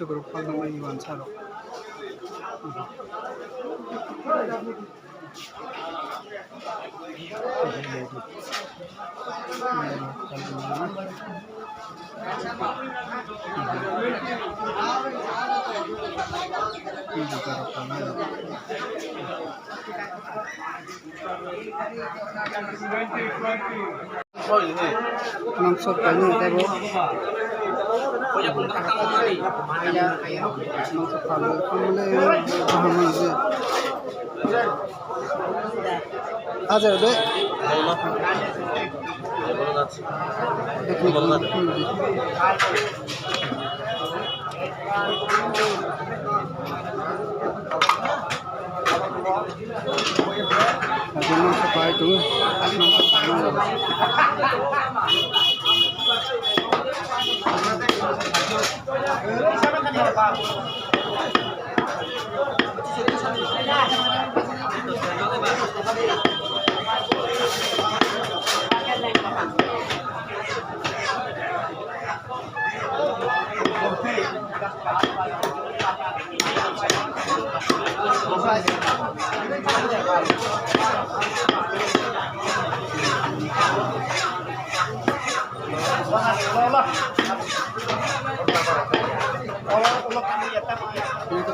grup kalau mau Iwan Saro. Maksud kami tebo. Maksud kalau kamu paham aja. Ajar deh. Jangan sampai itu, itu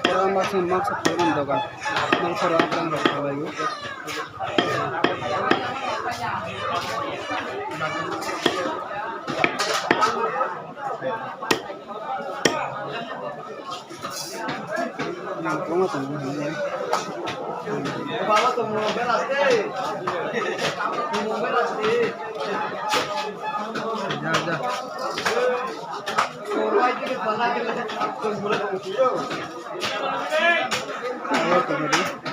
orang maksud orang dogan, maksud orang lagi. Kamu tuh ini. Bawa tuh mau belas deh. Mau belas deh. Ya. Orang itu kita balik lagi. Ayo, kemudian.